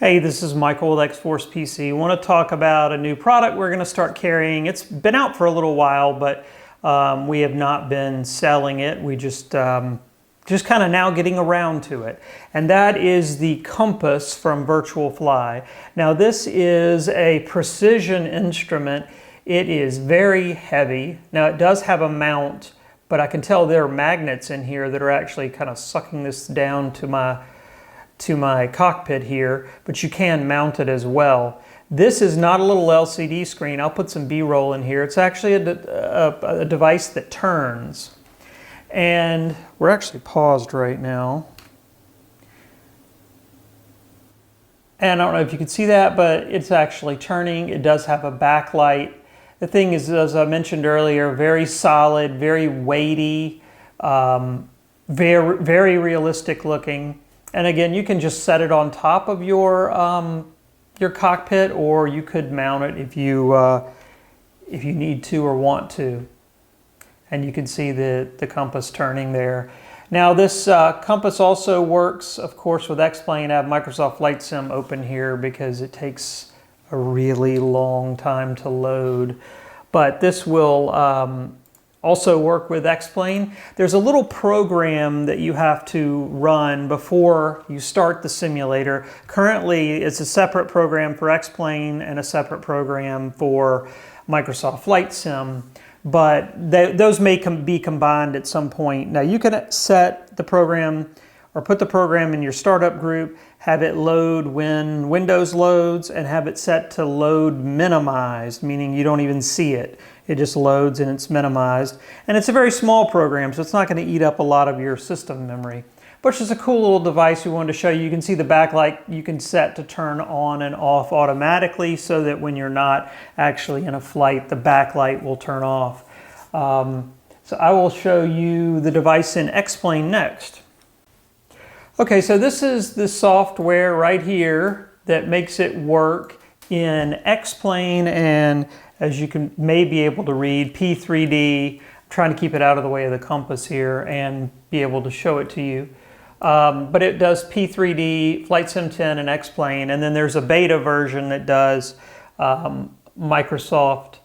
Hey, this is Michael with X-Force PC. I want to talk about a new product we're going to start carrying. It's been out for a little while, but we have not been selling it. We just kind of now getting around to it. And that is the Compass from Virtual Fly. Now this is a precision instrument. It is very heavy. Now it does have a mount, but I can tell there are magnets in here that are actually kind of sucking this down to my cockpit here, but you can mount it as well. This is not a little LCD screen. I'll put some B-roll in here. It's actually a device that turns. And we're actually paused right now. And I don't know if you can see that, but it's actually turning. It does have a backlight. The thing is, as I mentioned earlier, very solid, very weighty, very realistic looking. And again, you can just set it on top of your cockpit, or you could mount it if you need to or want to. And you can see the compass turning there. Now this compass also works, of course, with X-Plane. I have Microsoft Flight Sim open here because it takes a really long time to load. But this will also work with X-Plane. There's a little program that you have to run before you start the simulator. Currently, it's a separate program for X-Plane and a separate program for Microsoft Flight Sim, but those may be combined at some point. Now you can set the program or put the program in your startup group, have it load when Windows loads, and have it set to load minimized, meaning you don't even see it. It just loads and it's minimized. And it's a very small program, so it's not going to eat up a lot of your system memory. But it's just a cool little device we wanted to show you. You can see the backlight you can set to turn on and off automatically so that when you're not actually in a flight, the backlight will turn off. So I will show you the device in X-Plane next. Okay, so this is the software right here that makes it work in X-Plane and, as you can may be able to read, P3D. I'm trying to keep it out of the way of the compass here and be able to show it to you. But it does P3D, Flight Sim 10, and X-Plane, and then there's a beta version that does Microsoft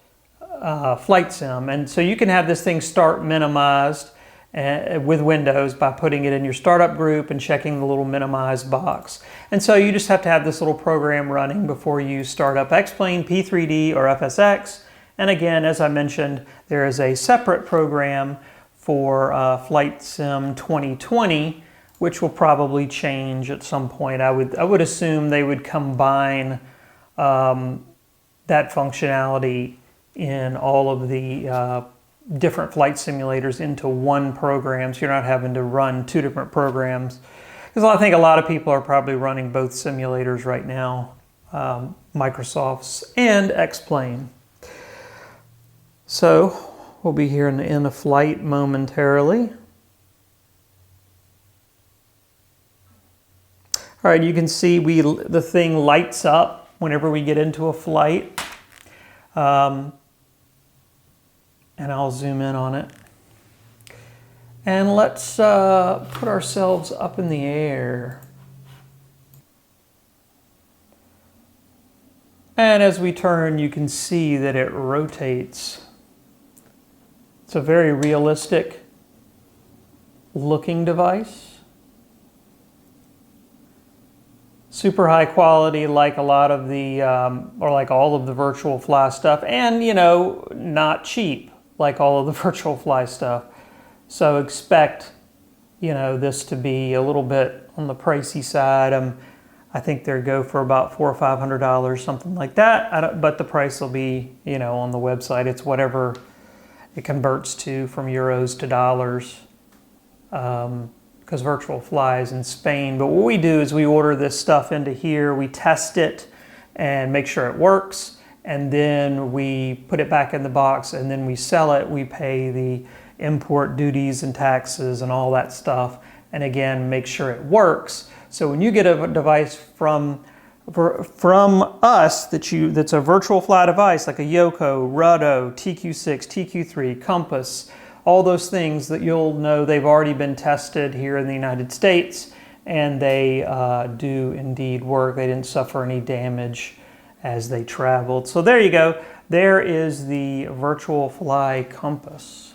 Flight Sim. And so you can have this thing start minimized with Windows by putting it in your startup group and checking the little minimize box. And so you just have to have this little program running before you start up X-Plane, P3D, or FSX. And again, as I mentioned, there is a separate program for Flight Sim 2020, which will probably change at some point. I would assume they would combine that functionality in all of the different flight simulators into one program, so you're not having to run two different programs. Because I think a lot of people are probably running both simulators right now, Microsoft's and X-Plane. So we'll be here in a flight momentarily. All right, you can see the thing lights up whenever we get into a flight. And I'll zoom in on it. And let's put ourselves up in the air. And as we turn, you can see that it rotates. It's a very realistic looking device. Super high quality, like a lot of the, or like all of the Virtual Fly stuff, and you know, not cheap like all of the Virtual Fly stuff. So expect, you know, this to be a little bit on the pricey side. I think they go for about $400 or $500, something like that. But the price will be, you know, on the website. It's whatever it converts to from euros to dollars, because Virtual Fly is in Spain. But what we do is we order this stuff into here, we test it and make sure it works, and then we put it back in the box, and then we sell it. We pay the import duties and taxes and all that stuff, and again, make sure it works. So when you get a device from us that's a Virtual Fly device, like a Yoko, Ruddo, TQ6, TQ3, Compass, all those things, that you'll know they've already been tested here in the United States, and they do indeed work. They didn't suffer any damage as they traveled. So there you go. There is the Virtual Fly compass.